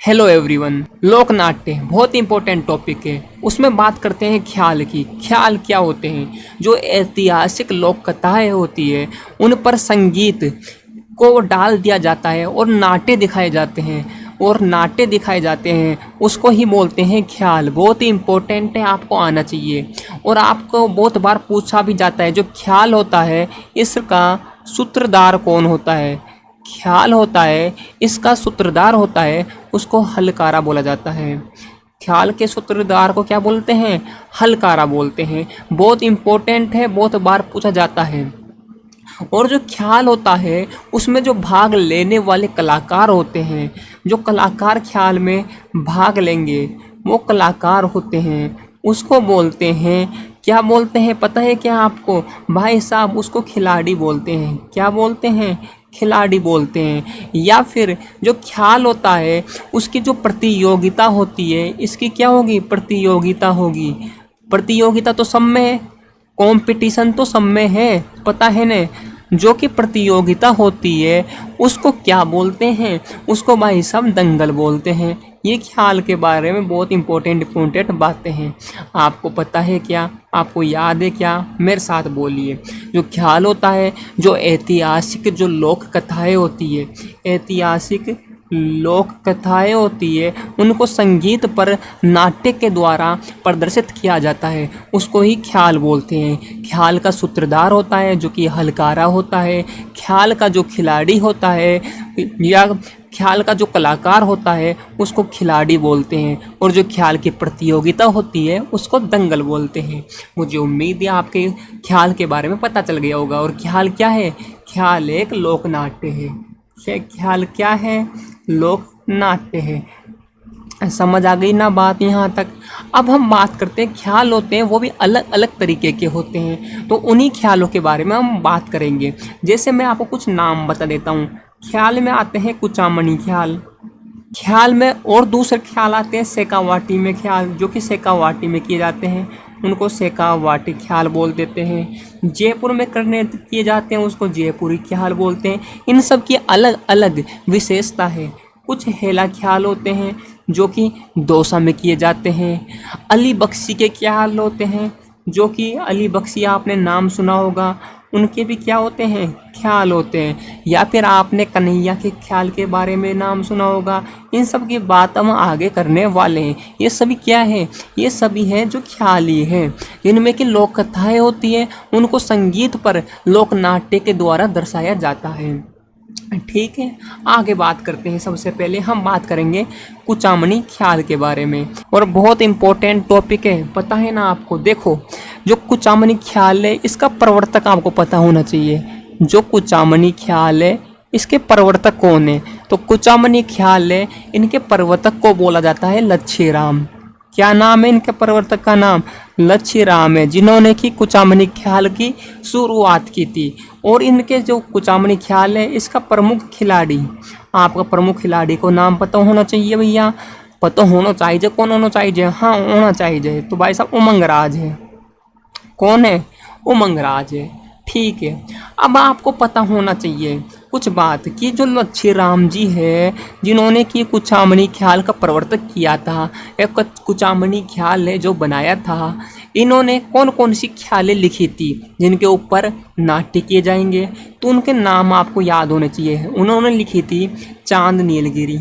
Hello everyone. लोक नाट्य बहुत इंपॉर्टेंट टॉपिक है। उसमें बात करते हैं ख्याल की। ख्याल क्या होते हैं? जो ऐतिहासिक लोक कथाएं होती है उन पर संगीत को डाल दिया जाता है और नाट्य दिखाए जाते हैं उसको ही बोलते हैं ख्याल। बहुत ही इम्पोर्टेंट है, आपको आना चाहिए। और आपको बहुत बार पूछा भी जाता है जो ख्याल होता है इसका सूत्रधार कौन होता है। ख्याल होता है इसका सूत्रधार होता है, उसको हलकारा बोला जाता है। ख्याल के सूत्रधार को क्या बोलते हैं? हलकारा बोलते हैं। बहुत इम्पोर्टेंट है, बहुत बार पूछा जाता है। और जो ख्याल होता है उसमें जो भाग लेने वाले कलाकार होते हैं, जो कलाकार ख्याल में भाग लेंगे वो कलाकार होते हैं, उसको बोलते हैं क्या बोलते हैं पता है क्या आपको? भाई साहब, उसको खिलाड़ी बोलते हैं। क्या बोलते हैं? खिलाड़ी बोलते हैं। या फिर जो ख्याल होता है उसकी जो प्रतियोगिता होती है, इसकी क्या होगी? प्रतियोगिता होगी। प्रतियोगिता तो सब में है, कंपटीशन तो सब में है, पता है न। जो कि प्रतियोगिता होती है उसको क्या बोलते हैं? उसको भाई साहब दंगल बोलते हैं। ये ख्याल के बारे में बहुत इंपॉर्टेंट बातें हैं। आपको पता है क्या? आपको याद है क्या? मेरे साथ बोलिए। जो ख्याल होता है, जो ऐतिहासिक जो लोक कथाएं होती है, ऐतिहासिक लोक कथाएं होती है उनको संगीत पर नाट्य के द्वारा प्रदर्शित किया जाता है, उसको ही ख्याल बोलते हैं। ख्याल का सूत्रधार होता है जो कि हलकारा होता है। ख्याल का जो खिलाड़ी होता है या ख्याल का जो कलाकार होता है उसको खिलाड़ी बोलते हैं। और जो ख्याल की प्रतियोगिता होती है उसको दंगल बोलते हैं। मुझे उम्मीद है आपके ख्याल के बारे में पता चल गया होगा। और ख्याल क्या है? ख्याल एक लोक नाट्य है। ख्याल क्या है? लोक नाट्य है। समझ आ गई ना बात यहाँ तक? अब हम बात करते हैं, ख्याल होते हैं वो भी अलग अलग तरीके के होते हैं, तो उन्हीं ख्यालों के बारे में हम बात करेंगे। जैसे मैं आपको कुछ नाम बता देता हूँ। ख्याल में आते हैं कुचामनी ख्याल। ख्याल में और दूसरे ख्याल आते हैं शेखावाटी में ख्याल, जो कि शेखावाटी में किए जाते हैं, उनको शेखावाटी ख्याल बोल देते हैं। जयपुर में करने किए जाते हैं उसको जयपुरी ख्याल बोलते हैं। इन सब की अलग अलग विशेषता है। कुछ हेला ख्याल होते हैं जो कि दौसा में किए जाते हैं। अली बख्शी के ख्याल होते हैं जो कि अली बख्शी आपने नाम सुना होगा, उनके भी क्या होते हैं? ख्याल होते हैं। या फिर आपने कन्हैया के ख्याल के बारे में नाम सुना होगा। इन सब की बात हम आगे करने वाले हैं। ये सभी क्या है? ये सभी हैं जो ख्याली हैं, इनमें की लोक कथाएं होती हैं, उनको संगीत पर लोक नाट्य के द्वारा दर्शाया जाता है। ठीक है, आगे बात करते हैं। सबसे पहले हम बात करेंगे कुचामनी ख्याल के बारे में, और बहुत इम्पोर्टेंट टॉपिक है, पता है ना आपको? देखो, जो कुचामनी ख्याल है इसका प्रवर्तक आपको पता होना चाहिए। जो कुचामनी ख्याल है इसके प्रवर्तक कौन है? तो कुचामनी ख्याल है, इनके प्रवर्तक को बोला जाता है लच्छी राम। क्या नाम है इनके प्रवर्तक का? नाम लच्छी राम है, जिन्होंने की कुचामनी ख्याल की शुरुआत की थी। और इनके जो कुचामनी ख्याल है इसका प्रमुख खिलाड़ी, आपका प्रमुख खिलाड़ी को नाम पता होना चाहिए भैया। पता होना चाहिए। कौन होना चाहिए? हाँ, होना चाहिए। तो भाई साहब उमंगराज है। कौन है? उमंगराज है। ठीक है, अब आपको पता होना चाहिए कुछ बात कि जो लच्छी राम जी है, जिन्होंने कि कुचामनी ख्याल का प्रवर्तक किया था, एक कुचामनी ख्याल है जो बनाया था, इन्होंने कौन कौन सी ख्यालें लिखी थी जिनके ऊपर नाट्य किए जाएंगे? तो उनके नाम आपको याद होने चाहिए। उन्होंने लिखी थी चांद नीलगिरी।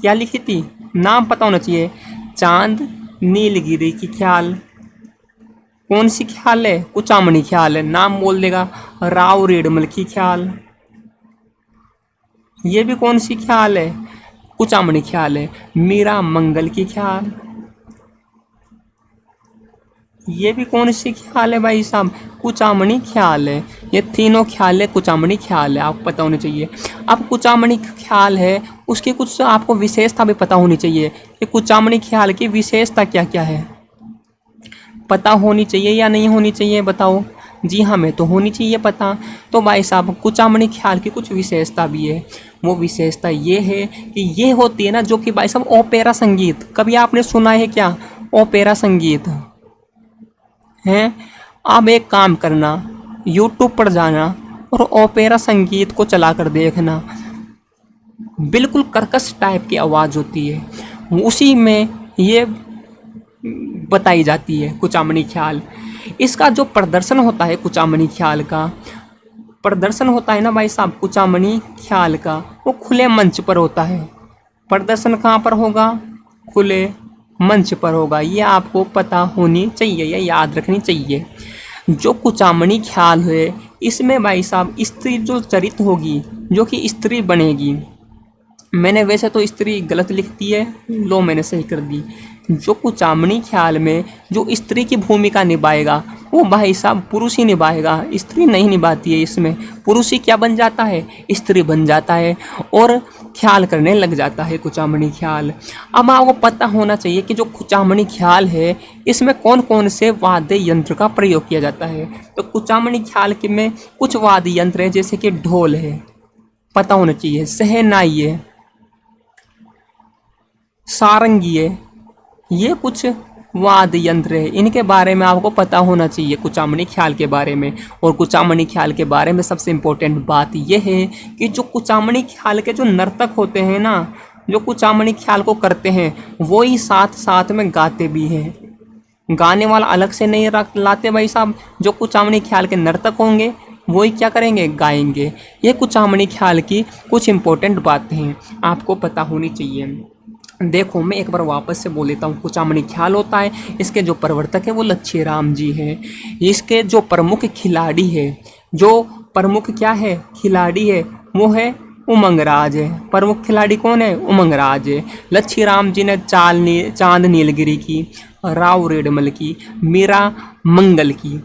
क्या लिखी थी? नाम पता होना चाहिए। चांद नीलगिरी की ख्याल। कौन सी ख्याल है? कुचामनी ख्याल है। नाम बोल देगा। राव रेडमल की ख्याल। ये भी कौन सी ख्याल है? कुचामनी ख्याल है। मीरा मंगल की ख्याल। ये भी कौन सी ख्याल है भाई साहब? कुचामनी ख्याल है। ये तीनों ख्याल है कुचामनी ख्याल है, आपको पता होनी चाहिए। अब कुचामनी ख्याल है उसकी कुछ आपको विशेषता भी पता होनी चाहिए कि कुचामनी ख्याल की विशेषता क्या क्या है। पता होनी चाहिए या नहीं होनी चाहिए? बताओ। जी हाँ, हमें तो होनी चाहिए पता। तो भाई साहब कुचामनी ख्याल की कुछ विशेषता भी है। वो विशेषता ये है कि ये होती है ना, जो कि भाई साहब ओपेरा संगीत, कभी आपने सुना है क्या? ओपेरा संगीत हैं? अब एक काम करना, यूट्यूब पर जाना और ओपेरा संगीत को चला कर देखना। बिल्कुल कर्कश टाइप की आवाज़ होती है, उसी में ये बताई जाती है कुचामनी ख्याल। इसका जो प्रदर्शन होता है कुचामनी ख्याल का, प्रदर्शन होता है ना भाई साहब कुचामनी ख्याल का, वो खुले मंच पर होता है। प्रदर्शन कहाँ पर होगा? खुले मंच पर होगा। ये आपको पता होनी चाहिए या याद रखनी चाहिए। जो कुचामनी ख्याल है इसमें भाई साहब स्त्री जो चरित होगी, जो कि स्त्री बनेगी, मैंने वैसे तो स्त्री गलत लिख दी है, लो मैंने सही कर दी। जो कुचामनी ख्याल में जो स्त्री की भूमिका निभाएगा वो भाई साहब पुरुष ही निभाएगा, स्त्री नहीं निभाती है। इसमें पुरुष ही क्या बन जाता है? स्त्री बन जाता है और ख्याल करने लग जाता है कुचामनी ख्याल। अब आपको पता होना चाहिए कि जो कुचामनी ख्याल है इसमें कौन कौन से वाद्य यंत्र का प्रयोग किया जाता है। तो कुचामनी ख्याल के में कुछ वाद्य यंत्र है, जैसे कि ढोल है, पता होना चाहिए, शहनाई है, सारंगी है, ये कुछ वाद्य यंत्र है, इनके बारे में आपको पता होना चाहिए कुचामनी ख्याल के बारे में। और कुचामनी ख्याल के बारे में सबसे इम्पोर्टेंट बात यह है कि जो कुचामनी ख्याल के जो नर्तक होते हैं ना, जो कुचामनी ख्याल को करते हैं, वो ही साथ साथ में गाते भी हैं। गाने वाला अलग से नहीं लाते भाई साहब, जो कुचामनी ख्याल के नर्तक होंगे वही क्या करेंगे? गाएंगे। ये कुचामनी ख्याल की कुछ इम्पोर्टेंट बातें हैं, आपको पता होनी चाहिए। देखो मैं एक बार वापस से बोल देता हूँ। कुचामनी ख्याल होता है, इसके जो प्रवर्तक है वो लच्छी राम जी हैं। इसके जो प्रमुख खिलाड़ी है, जो प्रमुख क्या है खिलाड़ी है, वो है उमंगराज है। प्रमुख खिलाड़ी कौन है? उमंगराज है। लच्छी राम जी ने चांद नीलगिरी की, राव रेडमल की, मीरा मंगल की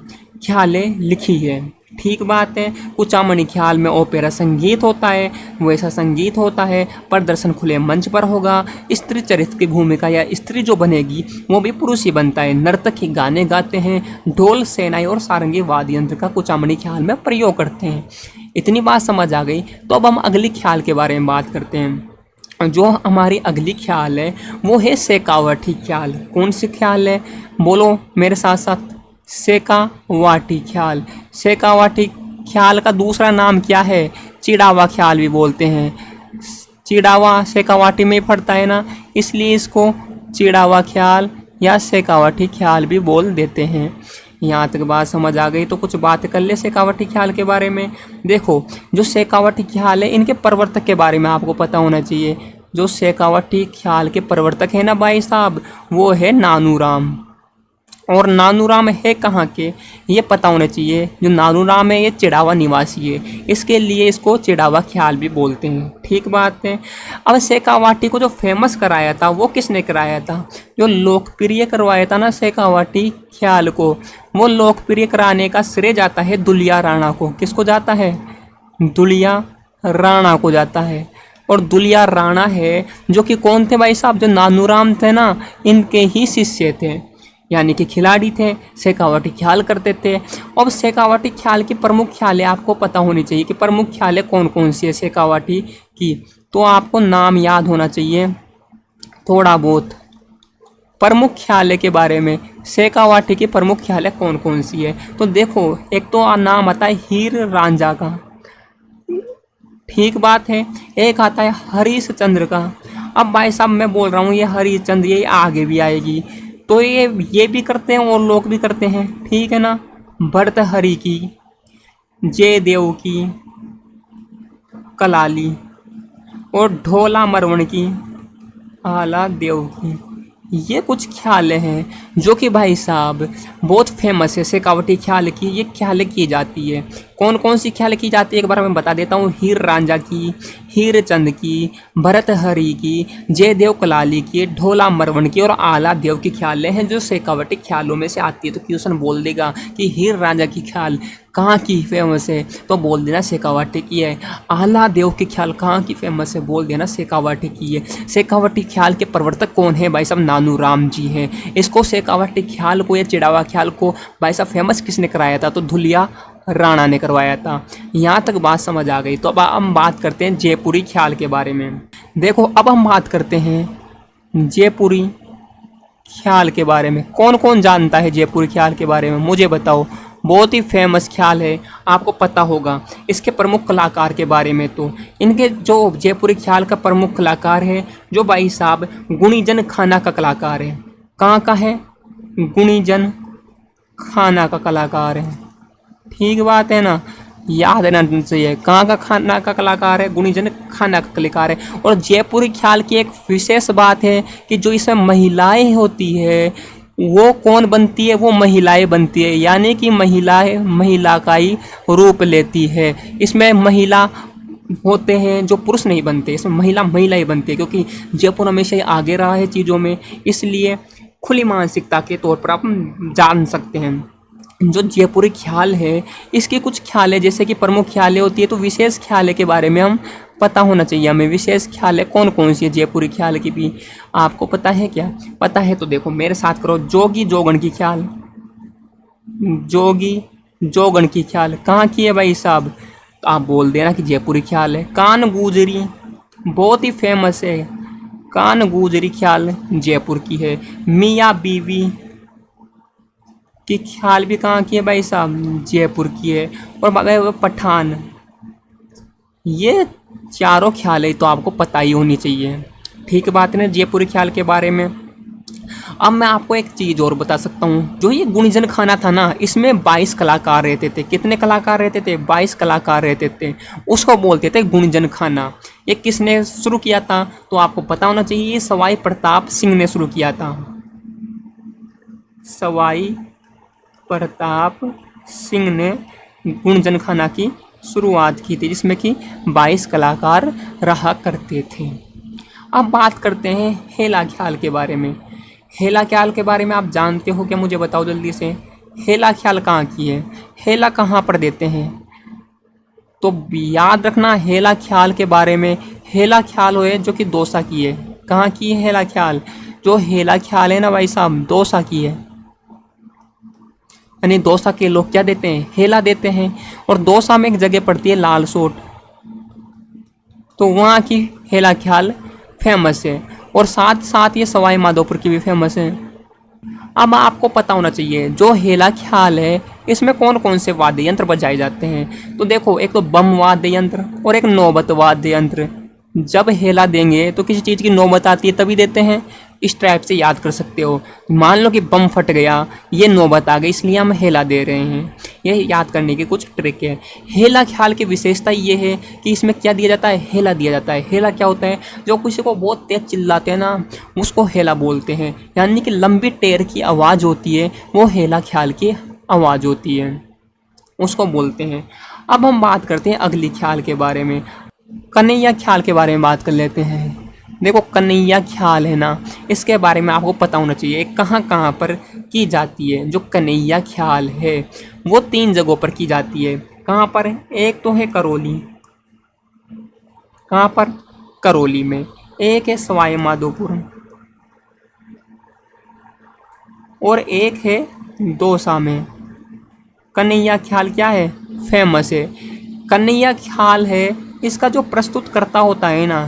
ख्यालें लिखी है। ठीक बात है। कुचामनी ख्याल में ओपेरा संगीत होता है, वैसा संगीत होता है, प्रदर्शन खुले मंच पर होगा। स्त्री चरित्र की भूमिका या स्त्री जो बनेगी वो भी पुरुष ही बनता है। नर्तक ही गाने गाते हैं, ढोल सेनाई और सारंगी वाद्य यंत्र का कुचामनी ख्याल में प्रयोग करते हैं। इतनी बात समझ आ गई तो अब हम अगली ख्याल के बारे में बात करते हैं। जो हमारी अगली ख्याल है वो है शेखावटी ख्याल। कौन सी ख्याल है? बोलो मेरे साथ साथ, शेखावटी ख्याल। शेखावटी ख्याल का दूसरा नाम क्या है? चिड़ावा ख्याल भी बोलते हैं। चिड़ावा शेखावटी में पड़ता है ना, इसलिए इसको चिड़ावा ख्याल या शेखावटी ख्याल भी बोल देते हैं। यहाँ तक बात समझ आ गई तो कुछ बात कर ले शेखावटी ख्याल के बारे में। देखो जो शेखावटी ख्याल है इनके प्रवर्तक के बारे में आपको पता होना चाहिए। जो शेखावटी ख्याल के प्रवर्तक है ना भाई साहब, वो है नानूराम। और नानूराम है कहाँ के ये पता होना चाहिए। जो नानूराम है ये चिड़ावा निवासी है, इसके लिए इसको चिड़ावा ख्याल भी बोलते हैं। ठीक बात है। अब शेखावटी को जो फेमस कराया था वो किसने कराया था? जो लोकप्रिय करवाया था ना शेखावटी ख्याल को, वो लोकप्रिय कराने का श्रेय जाता है दुलिया राणा को। किसको जाता है? दुलिया राणा को जाता है। और दुलिया राणा है जो कि कौन थे भाई साहब? जो नानूराम थे ना, इनके ही शिष्य थे, यानी कि खिलाड़ी थे, शेखावटी ख्याल करते थे। अब शेखावटी ख्याल की प्रमुख ख्यालें आपको पता होनी चाहिए कि प्रमुख ख्यालें कौन कौन सी है शेखावटी की। तो आपको नाम याद होना चाहिए थोड़ा बहुत प्रमुख ख्यालें के बारे में। शेखावटी की प्रमुख ख्यालें कौन कौन सी है? तो देखो एक तो नाम आता है हीर रांझा का, ठीक बात है। एक आता है हरीश चंद्र का। अब भाई साहब मैं बोल रहा हूँ ये हरीश चंद्र ये आगे भी आएगी, तो ये भी करते हैं और लोग भी करते हैं, ठीक है ना। भर्तहरि की, जयदेव की, कलाली और ढोला मरवण की, आला देव की, ये कुछ ख्यालें हैं जो कि भाई साहब बहुत फेमस है। शेखावटी ख्याल की ये ख्यालें की जाती है। कौन कौन सी ख्याल की जाती है एक बार मैं बता देता हूँ। हीर रांझा की, हीर चंद की, भरतहरि की, जयदेव कलाली की, ढोला मरवण की और आला देव की ख्यालें हैं जो शेखावटी ख्यालों में से आती है। तो क्वेश्चन बोल देगा कि हीर रांझा की ख्याल कहाँ की फेमस है, तो बोल देना शेखावटी की है। आला देव की ख्याल कहाँ की फेमस है, बोल देना शेखावटी की है। शेखावटी ख्याल के प्रवर्तक कौन है भाई साहब? नानूराम जी हैं। इसको शेखावटी ख्याल को या चिड़ावा ख्याल को भाई साहब फेमस किसने कराया था? तो धुलिया राणा ने करवाया था। यहाँ तक बात समझ आ गई। तो अब हम बात करते हैं जयपुरी ख्याल के बारे में। देखो अब हम बात करते हैं जयपुरी ख्याल के बारे में। कौन कौन जानता है जयपुरी ख्याल के बारे में? मुझे बताओ। बहुत ही फेमस ख्याल है, आपको पता होगा इसके प्रमुख कलाकार के बारे में। तो इनके जो जयपुरी ख्याल का प्रमुख कलाकार है जो भाई साहब गुणीजन खाना का कलाकार है। कहाँ का है? गुणीजन खाना का कलाकार है। ठीक बात है ना, याद रहना चाहिए। कहाँ का खाना का कलाकार है? गुणीजन खाना का कलाकार है। और जयपुरी ख्याल की एक विशेष बात है कि जो इसमें महिलाएं होती है वो कौन बनती है? वो महिलाएं बनती है, यानी कि महिलाएं महिला का ही रूप लेती है। इसमें महिला होते हैं जो पुरुष नहीं बनते, इसमें महिला महिला ही बनती है, क्योंकि जयपुर हमेशा ही आगे रहा है चीज़ों में, इसलिए खुली मानसिकता के तौर पर आप जान सकते हैं। जो जयपुरी ख्याल है इसके कुछ ख्याल है, जैसे कि प्रमुख ख्यालें होती है, तो विशेष ख्याल के बारे में हम पता होना चाहिए हमें। विशेष ख्याल है कौन कौन सी है जयपुरी ख्याल की भी आपको पता है क्या? पता है तो देखो मेरे साथ करो। जोगी जोगण की ख्याल, जोगी जोगण की ख्याल कहाँ की है भाई साहब? तो आप बोल देना कि जयपुरी ख्याल है। कान गुजरी बहुत ही फेमस है, कान गुजरी ख्याल जयपुर की है। मियाँ बीवी की ख्याल भी कहाँ की है भाई साहब? जयपुर की है। और बाबा पठान, ये चारों ख्याल है तो आपको पता ही होनी चाहिए। ठीक बात है ना जयपुरी ख्याल के बारे में। अब मैं आपको एक चीज़ और बता सकता हूँ, जो ये गुणीजन खाना था ना, इसमें 22 कलाकार रहते थे। कितने कलाकार रहते थे? 22 कलाकार रहते थे। उसको बोलते थे गुणीजन खाना। ये किसने शुरू किया था? तो आपको पता होना चाहिए, ये सवाई प्रताप सिंह ने शुरू किया था। सवाई प्रताप सिंह ने गुणजन खाना की शुरुआत की थी, जिसमें कि 22 कलाकार रहा करते थे। अब बात करते हैं हेला ख्याल के बारे में। हेला ख्याल के बारे में आप जानते हो क्या? मुझे बताओ जल्दी से। हेला ख्याल कहाँ की है? हेला कहाँ पर देते हैं? तो याद रखना हेला ख्याल के बारे में। हेला ख्याल है जो कि दौसा की है। कहाँ की है हेला ख्याल? जो हेला ख्याल है ना भाई साहब, दौसा की है। यानी दौसा के लोग क्या देते हैं? हेला देते हैं। और दौसा में एक जगह पड़ती है लालसोट, तो वहाँ की हेला ख्याल फेमस है। और साथ साथ ये सवाई माधोपुर की भी फेमस है। अब आपको पता होना चाहिए जो हेला ख्याल है इसमें कौन कौन से वाद्य यंत्र बजाए जाते हैं। तो देखो, एक तो बम वाद्य यंत्र और एक नौबत वाद्य यंत्र। जब हेला देंगे तो किसी चीज़ की नौबत आती है तभी देते हैं। इस टाइप से याद कर सकते हो। मान लो कि बम फट गया, ये नौबत आ गई, इसलिए हम हेला दे रहे हैं। ये याद करने की कुछ ट्रिक है। हेला ख्याल की विशेषता ये है कि इसमें क्या दिया जाता है? हेला दिया जाता है। हेला क्या होता है? जो किसी को बहुत तेज चिल्लाते हैं ना, उसको हेला बोलते हैं। यानी कि लंबी टेर की आवाज़ होती है, वो हेला ख्याल की आवाज़ होती है, उसको बोलते हैं। अब हम बात करते हैं अगली ख्याल के बारे में। कन्हैया ख्याल के बारे में बात कर लेते हैं। देखो, कन्हैया ख्याल है ना, इसके बारे में आपको पता होना चाहिए कहाँ कहाँ पर की जाती है। जो कन्हैया ख्याल है वो 3 जगहों पर की जाती है। कहाँ पर? एक तो है करौली। कहाँ पर? करौली में। एक है सवाई माधोपुर और एक है दौसा में। कन्हैया ख्याल क्या है? फेमस है। कन्हैया ख्याल है, इसका जो प्रस्तुत करता होता है ना,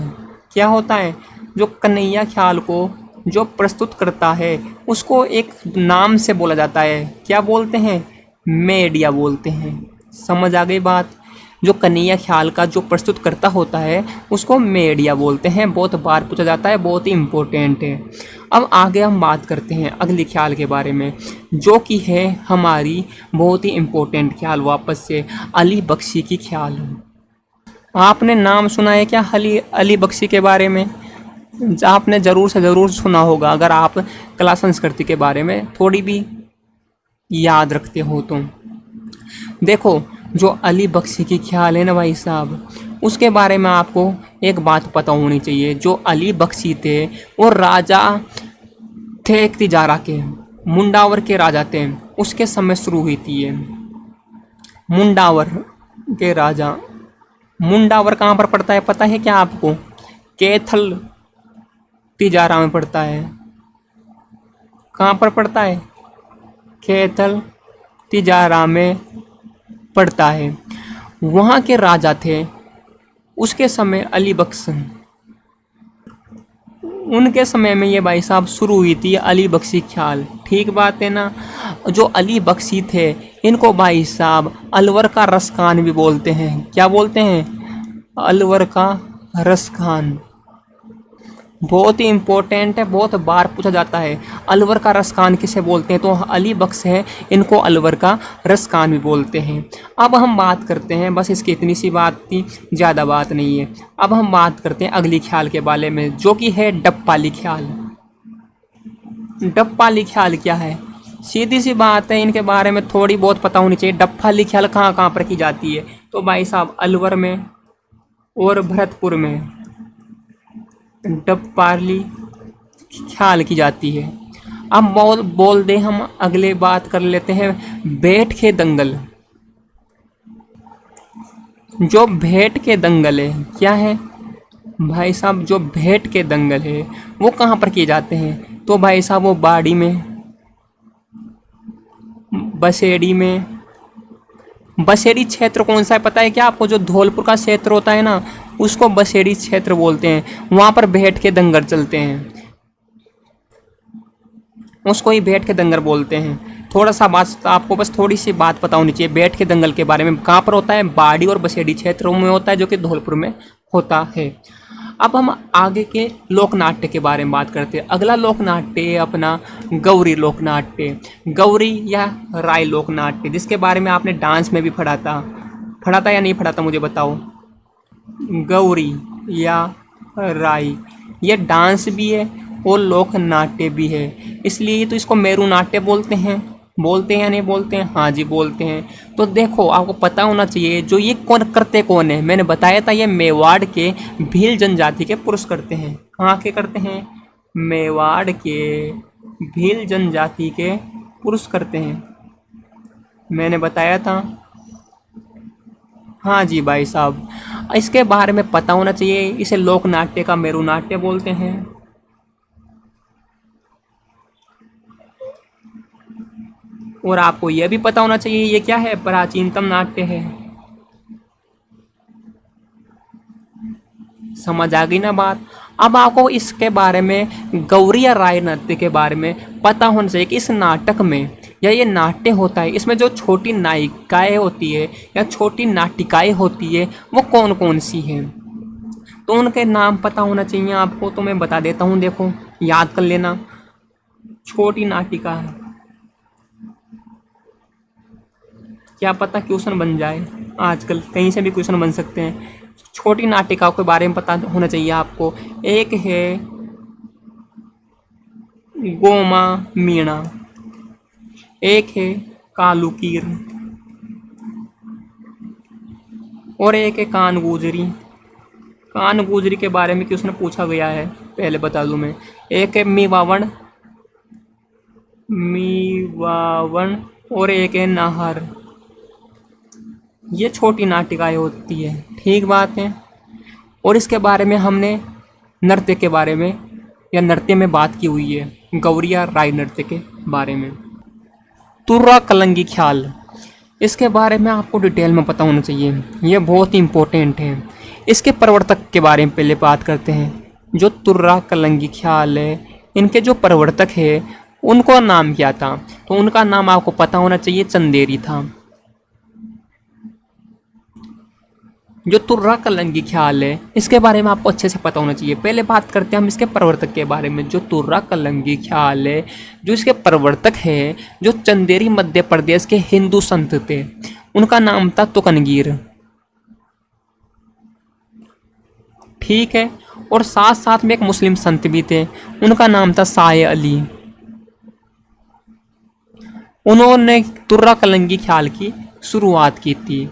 क्या होता है? जो कन्हैया ख्याल को जो प्रस्तुत करता है उसको एक नाम से बोला जाता है। क्या बोलते हैं? मेडिया बोलते हैं। समझ आ गई बात? जो कन्हैया ख्याल का जो प्रस्तुत करता होता है उसको मेडिया बोलते हैं। बहुत बार पूछा जाता है, बहुत ही इम्पोर्टेंट है। अब आगे हम बात करते हैं अगली ख्याल के बारे में, जो कि है हमारी बहुत ही इम्पोर्टेंट ख्याल, वापस से अली बख्शी की ख्याल। आपने नाम सुना है क्या अली बख्शी के बारे में? आपने ज़रूर से ज़रूर सुना होगा, अगर आप कला संस्कृति के बारे में थोड़ी भी याद रखते हो तो। देखो, जो अली बख्शी की ख्याल है ना भाई साहब, उसके बारे में आपको एक बात पता होनी चाहिए। जो अली बख्शी थे वो राजा थे एक तिजारा के, मुंडावर के राजा थे। उसके समय शुरू हुई थी ये। मुंडावर के राजा, मुंडावर कहाँ पर पड़ता है पता है क्या आपको? कैथल तिजारा में पड़ता है। कहाँ पर पड़ता है? कैथल तिजारा में पड़ता है। वहाँ के राजा थे उसके समय अली बख्श। उनके समय में ये भाई साहब शुरू हुई थी अली बख्शी ख्याल। ठीक बात है ना। जो अली बख्शी थे इनको भाई साहब अलवर का रसखान भी बोलते हैं। क्या बोलते हैं? अलवर का रसखान। बहुत ही इम्पोर्टेंट है, बहुत बार पूछा जाता है। अलवर का रसखान किसे बोलते हैं? तो अली बख्श है, इनको अलवर का रसखान भी बोलते हैं। अब हम बात करते हैं, बस इसकी इतनी सी बात थी, ज़्यादा बात नहीं है। अब हम बात करते हैं अगली ख्याल के बारे में, जो कि है डप्पाली ख्याल। डप्पाली ख्याल क्या है? सीधी सी बात है, इनके बारे में थोड़ी बहुत पता होनी चाहिए। डप्पाली ख्याल कहाँ कहाँ पर की जाती है? तो भाई साहब अलवर में और भरतपुर में डप्पाली ख्याल की जाती है। अब बोल दे हम अगले बात कर लेते हैं भेंट के दंगल। जो भेंट के दंगल है क्या है भाई साहब? जो भेंट के दंगल है वो कहाँ पर किए जाते हैं? तो भाई साहब वो बाड़ी में, बसेड़ी में। बसेड़ी क्षेत्र कौन सा है पता है क्या आपको? जो धौलपुर का क्षेत्र होता है ना, उसको बसेड़ी क्षेत्र बोलते हैं। वहाँ पर भेंट के दंगल चलते हैं, उसको ही भेंट के दंगल बोलते हैं। थोड़ा सा बात आपको, बस थोड़ी सी बात पता होनी चाहिए भेंट के दंगल के बारे में। कहाँ पर होता है? बाड़ी और बसेड़ी क्षेत्रों में होता है, जो कि धौलपुर में होता है। अब हम आगे के लोक नाट्य के बारे में बात करते हैं। अगला लोक नाट्य है अपना गौरी लोक नाट्य। गौरी या राय लोक नाट्य, जिसके बारे में आपने डांस में भी पढ़ा था या नहीं पढ़ा था मुझे बताओ। गौरी या राय ये डांस भी है और लोक नाट्य भी है, इसलिए तो इसको मेरू नाट्य बोलते हैं। बोलते हैं या नहीं बोलते हैं? हाँ जी बोलते हैं। तो देखो आपको पता होना चाहिए जो ये कौन है। मैंने बताया था ये मेवाड़ के भील जनजाति के पुरुष करते हैं। कहाँ के करते हैं? मेवाड़ के भील जनजाति के पुरुष करते हैं, मैंने बताया था। हाँ जी भाई साहब, इसके बारे में पता होना चाहिए। इसे लोक नाट्य का मेरू नाट्य बोलते हैं। और आपको यह भी पता होना चाहिए ये क्या है? प्राचीनतम नाट्य है। समझ आ गई ना बात? अब आपको इसके बारे में, गौरी या राय नृत्य के बारे में पता होना चाहिए कि इस नाटक में या ये नाट्य होता है, इसमें जो छोटी नायिकाएं होती है या छोटी नाटिकाएं होती है वो कौन कौन सी हैं, तो उनके नाम पता होना चाहिए आपको। तो मैं बता देता हूँ, देखो याद कर लेना। छोटी नाटिका है, क्या पता क्वेश्चन बन जाए, आजकल कहीं से भी क्वेश्चन बन सकते हैं। छोटी नाटिकाओं के बारे में पता होना चाहिए आपको। एक है गोमा मीणा, एक है कालुकीर, और एक है कान गुजरी। कान गुजरी के बारे में क्वेश्चन पूछा गया है, पहले बता दूं मैं। एक है मीवावन, मीवावन, और एक है नाहर। ये छोटी नाटिकाएं होती है, ठीक बात है। और इसके बारे में हमने नृत्य के बारे में या नृत्य में बात की हुई है, गौरी या राय नृत्य के बारे में। तुर्रा कलंगी ख्याल, इसके बारे में आपको डिटेल में पता होना चाहिए, ये बहुत ही इम्पोर्टेंट है। इसके प्रवर्तक के बारे में पहले बात करते हैं। जो तुर्रा कलंगी ख्याल है, इनके जो प्रवर्तक है उनको नाम क्या था? तो उनका नाम आपको पता होना चाहिए, चंदेरी था। जो तुर्रा कलंगी ख्याल है, इसके बारे में आपको अच्छे से पता होना चाहिए। पहले बात करते हैं हम इसके प्रवर्तक के बारे में। जो तुर्रा कलंगी ख्याल है, जो इसके प्रवर्तक है, जो चंदेरी मध्य प्रदेश के हिंदू संत थे, उनका नाम था तुकनगीर, ठीक है। और साथ साथ में एक मुस्लिम संत भी थे, उनका नाम था साय अली। उन्होंने तुर्रा कलंगी ख्याल की शुरुआत की थी।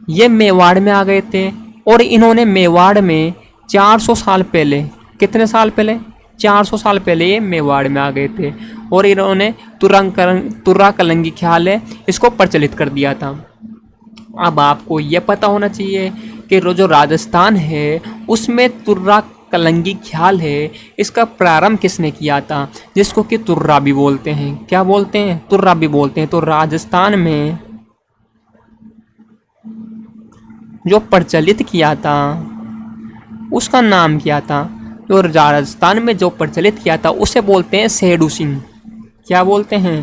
ये मेवाड़ में आ गए थे और इन्होंने मेवाड़ में 400 साल पहले, कितने साल पहले? 400 साल पहले ये मेवाड़ में आ गए थे और इन्होंने तुर्रा कलंगी ख्याल है इसको प्रचलित कर दिया था। अब आपको ये पता होना चाहिए कि जो राजस्थान है उसमें तुर्रा कलंगी ख्याल है, इसका प्रारंभ किसने किया था? जिसको कि तुर्रा भी बोलते हैं। क्या बोलते हैं? तुर्रा भी बोलते हैं। तो राजस्थान में जो प्रचलित किया था उसका नाम क्या था? जो राजस्थान में जो प्रचलित किया था उसे बोलते हैं शहडू सिंह। क्या बोलते हैं?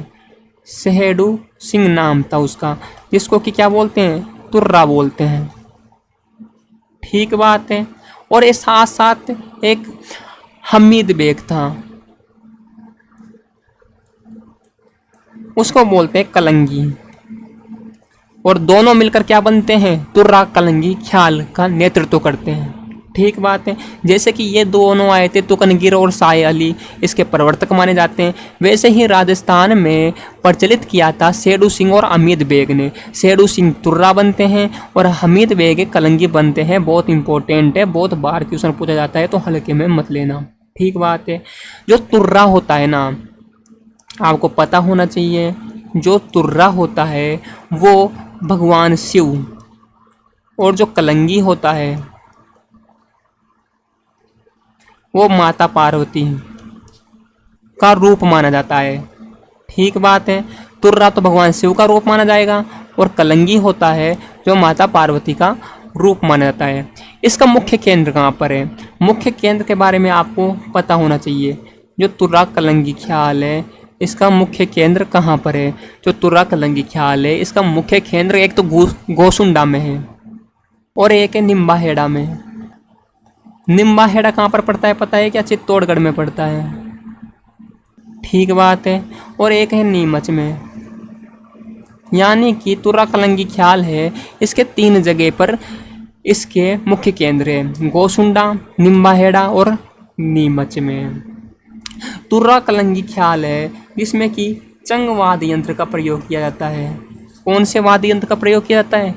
शहडू सिंह नाम था उसका, जिसको कि क्या बोलते हैं? तुर्रा बोलते हैं। ठीक बात है। और इस साथ साथ एक हमीद बेग था, उसको बोलते हैं कलंगी। और दोनों मिलकर क्या बनते हैं? तुर्रा कलंगी ख्याल का नेतृत्व करते हैं। ठीक बात है। जैसे कि ये दोनों आए थे तुकनगीर और साय अली, इसके प्रवर्तक माने जाते हैं। वैसे ही राजस्थान में प्रचलित किया था शहडू सिंह और हमीद बेग ने। शहडू सिंह तुर्रा बनते हैं और हमीद बेग कलंगी बनते हैं। बहुत इंपॉर्टेंट है, बहुत बार क्वेश्चन पूछा जाता है, तो हल्के में मत लेना। ठीक बात है। जो तुर्रा होता है ना, आपको पता होना चाहिए, जो तुर्रा होता है वो भगवान शिव, और जो कलंगी होता है वो माता पार्वती का रूप माना जाता है। ठीक बात है। तुर्रा तो भगवान शिव का रूप माना जाएगा और कलंगी होता है जो माता पार्वती का रूप माना जाता है। इसका मुख्य केंद्र कहाँ पर है? मुख्य केंद्र के बारे में आपको पता होना चाहिए। जो तुर्रा कलंगी ख्याल है, इसका मुख्य केंद्र कहाँ पर है? जो तुर्रा कलंगी ख्याल है, इसका मुख्य केंद्र एक तो गोसुंडा में है और एक है निम्बाहेड़ा में। निम्बाहेड़ा कहाँ पर पड़ता है पता है क्या? चित्तौड़गढ़ में पड़ता है। ठीक बात है। और एक है नीमच में। यानी कि तुर्रा कलंगी ख्याल है, इसके 3 जगह पर इसके मुख्य केंद्र है, गोसुंडा, निम्बाहेड़ा और नीमच में। तुर्रा कलंगी ख्याल है जिसमें कि चंग वाद्य यंत्र का प्रयोग किया जाता है। कौन से वाद्य यंत्र का प्रयोग किया जाता है?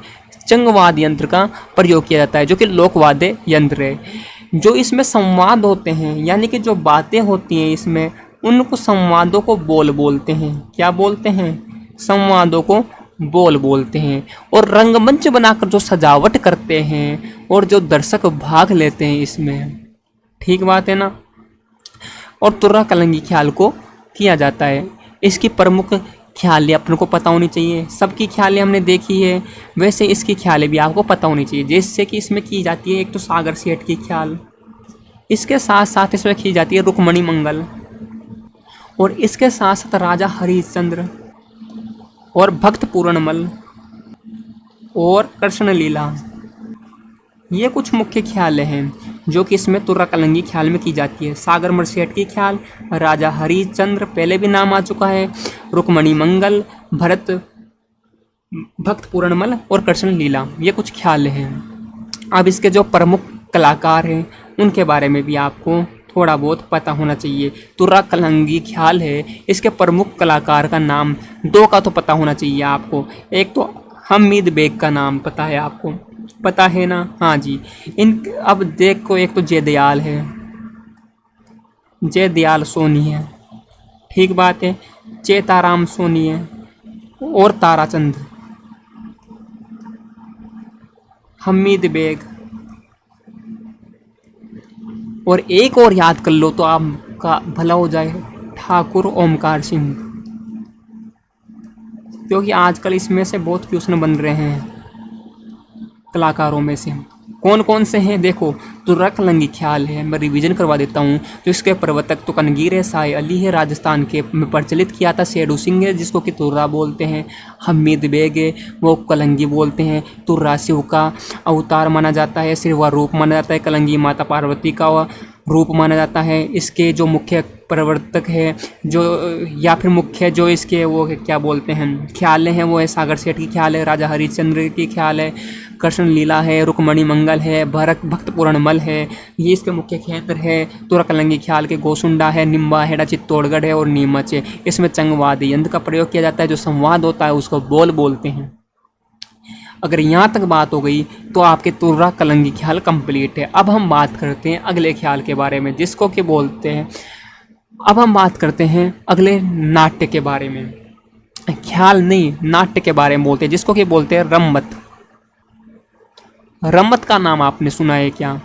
चंग वाद्य यंत्र का प्रयोग किया जाता है, जो कि लोकवाद्य यंत्र है। जो इसमें संवाद होते हैं, यानी कि जो बातें होती हैं इसमें, उनको संवादों को बोल बोलते हैं। क्या बोलते हैं? संवादों को बोल बोलते हैं। और रंगमंच बनाकर जो सजावट करते हैं और जो दर्शक भाग लेते हैं इसमें। ठीक बात है ना। और तुर्रा कलंगी ख्याल को किया जाता है। इसकी प्रमुख ख्यालें अपने को पता होनी चाहिए। सबकी ख्यालें हमने देखी है, वैसे इसकी ख्यालें भी आपको पता होनी चाहिए। जैसे कि इसमें की जाती है एक तो सागर सेठ की ख्याल, इसके साथ साथ इसमें की जाती है रुक्मणी मंगल, और इसके साथ साथ राजा हरिश्चंद्र और भक्त पूर्णमल और कृष्ण लीला। ये कुछ मुख्य ख्याल हैं जो कि इसमें तुर्रा कलंगी ख्याल में की जाती है। सागर मरसेठ की ख्याल, राजा हरिश्चंद्र पहले भी नाम आ चुका है, रुक्मणी मंगल, भक्त पूर्णमल और कृष्ण लीला, ये कुछ ख्याल हैं। अब इसके जो प्रमुख कलाकार हैं उनके बारे में भी आपको थोड़ा बहुत पता होना चाहिए। तुर्रा कलंगी ख्याल है, इसके प्रमुख कलाकार का नाम 2 का तो पता होना चाहिए आपको। एक तो हमीद बेग का नाम पता है आपको, पता है ना? हाँ जी। अब देखो, एक तो जयदयाल है, जयदयाल सोनी है। ठीक बात है। चेताराम सोनी है और ताराचंद, हमीद बेग, और एक और याद कर लो तो आपका भला हो जाए, ठाकुर ओमकार सिंह। क्योंकि आजकल इसमें से बहुत क्वेश्चन बन रहे हैं कलाकारों में से। कौन कौन से हैं देखो, तुर्रा कलंगी ख्याल है, मैं रिवीजन करवा देता हूँ। तो इसके प्रवर्तक तो कनगीर है, साय अली है, राजस्थान के में प्रचलित किया था शहडू सिंह है जिसको कि तुर्रा बोलते हैं, हमीद बेग है वो कलंगी बोलते हैं। तुर्रा शिव का अवतार माना जाता है, शिव का रूप माना जाता है, कलंगी माता पार्वती का रूप माना जाता है। इसके जो मुख्य प्रवर्तक है जो, या फिर मुख्य जो इसके वो क्या बोलते हैं ख्याल हैं, वो है सागर सेठ की ख्याल है, राजा हरिश्चंद्र की ख्याल है, कृष्ण लीला है, रुक्मणी मंगल है, भक्त पूर्णमल है, ये इसके मुख्य क्षेत्र है। तुर्रा कलंगी ख्याल के गोसुंडा है, निम्बाहेड़ा चित्तौड़गढ़ है और नीमच है। इसमें चंगवाद यंत्र का प्रयोग किया जाता है, जो संवाद होता है उसको बोल बोलते हैं। अगर यहाँ तक बात हो गई तो आपके तुर्रा कलंगी ख्याल कंप्लीट है। अब हम बात करते हैं अगले ख्याल के बारे में जिसको कि बोलते हैं, अब हम बात करते हैं अगले नाट्य के बारे में। ख्याल नहीं, नाट्य के बारे में बोलते हैं जिसको कि बोलते हैं रम्मत। रम्मत का नाम आपने सुना है क्या?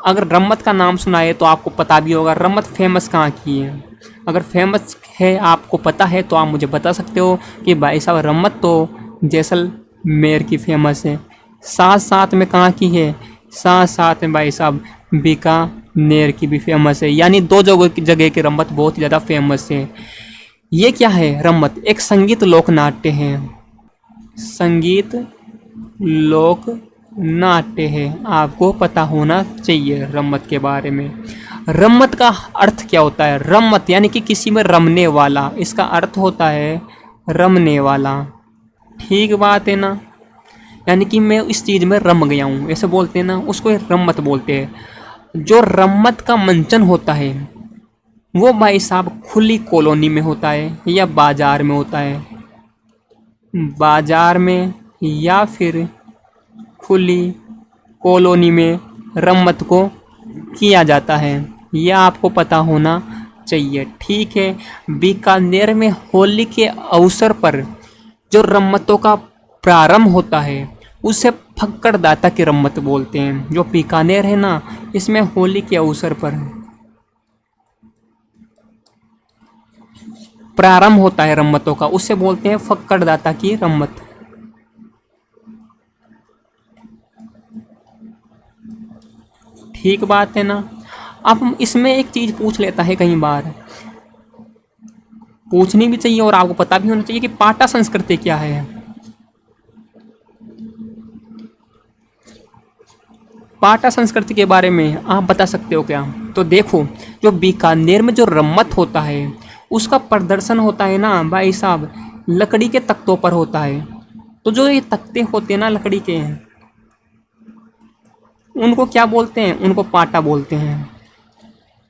अगर रम्मत का नाम सुना है तो आपको पता भी होगा रम्मत फेमस कहाँ की है। अगर फेमस है, आपको पता है, तो आप मुझे बता सकते हो कि भाई साहब रम्मत तो जैसलमेर की फेमस है। साथ साथ में कहाँ की है? साथ साथ में भाई साहब बीकानेर की भी फेमस है, यानी दो जगह की रम्मत बहुत ही ज़्यादा फेमस है। ये क्या है रम्मत? एक संगीत लोक नाट्य है, संगीत लोक नाट्य है। आपको पता होना चाहिए रम्मत के बारे में। रम्मत का अर्थ क्या होता है? रम्मत यानी कि किसी में रमने वाला, इसका अर्थ होता है रमने वाला। ठीक बात है ना, यानी कि मैं इस चीज़ में रम गया हूँ, ऐसे बोलते हैं ना, उसको रम्मत बोलते हैं। जो रम्मत का मंचन होता है वो भाई साहब खुली कॉलोनी में होता है या बाजार में होता है, बाजार में या फिर खुली कॉलोनी में रम्मत को किया जाता है। यह आपको पता होना चाहिए। ठीक है, बीकानेर में होली के अवसर पर जो रम्मतों का प्रारंभ होता है उसे फक्कड़ दाता की रम्मत बोलते हैं। जो बीकानेर है ना, इसमें होली के अवसर पर प्रारंभ होता है रम्मतों का, उसे बोलते हैं फक्कड़ दाता की रम्मत। ठीक बात है ना। अब इसमें एक चीज पूछ लेता है, कई बार पूछनी भी चाहिए और आपको पता भी होना चाहिए कि पाटा संस्कृति क्या है। पाटा संस्कृति के बारे में आप बता सकते हो क्या? तो देखो, जो बीकानेर में जो रम्मत होता है उसका प्रदर्शन होता है ना भाई साहब, लकड़ी के तख्तों पर होता है। तो जो ये तख्ते होते हैं ना लकड़ी के, उनको क्या बोलते हैं? उनको पाटा बोलते हैं,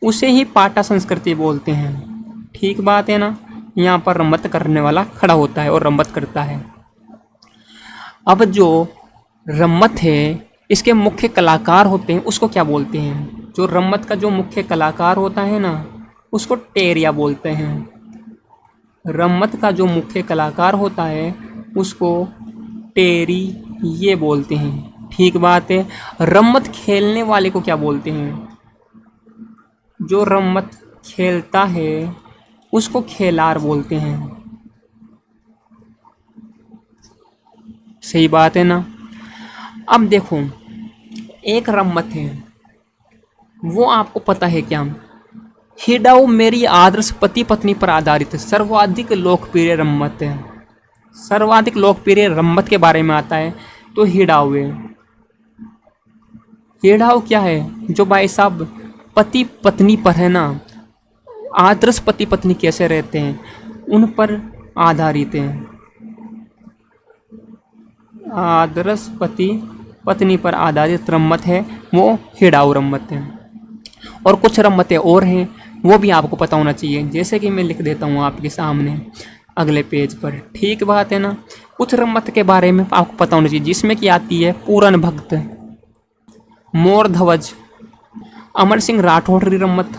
उसे ही पाटा संस्कृति बोलते हैं। ठीक बात है ना। यहाँ पर रम्मत करने वाला खड़ा होता है और रम्मत करता है। अब जो रम्मत है, इसके मुख्य कलाकार होते हैं, उसको क्या बोलते हैं? जो रम्मत का जो मुख्य कलाकार होता है ना, उसको टेरिया बोलते हैं। रम्मत का जो मुख्य कलाकार होता है उसको टेरी ये बोलते हैं। ठीक बात है। रम्मत खेलने वाले को क्या बोलते हैं? जो रम्मत खेलता है उसको खेलार बोलते हैं। सही बात है ना। अब देखो, एक रम्मत है, वो आपको पता है क्या? हिडाऊ मेरी आदर्श पति पत्नी पर आधारित सर्वाधिक लोकप्रिय रम्मत है। सर्वाधिक लोकप्रिय रम्मत के बारे में आता है तो हिडाऊ है। हिडाऊ क्या है? जो भाई साहब पति पत्नी पर है ना, आदर्श पति पत्नी कैसे रहते हैं उन पर आधारित है। आदर्श पति पत्नी पर आधारित रम्मत है वो हिडाऊ रम्मत है। और कुछ रम्मतें और हैं, वो भी आपको पता होना चाहिए, जैसे कि मैं लिख देता हूँ आपके सामने अगले पेज पर। ठीक बात है ना। कुछ रम्मत के बारे में आपको पता होना चाहिए, जिसमें कि आती है पूरन भक्त, मोर ध्वज, अमर सिंह राठौड़ रम्मत,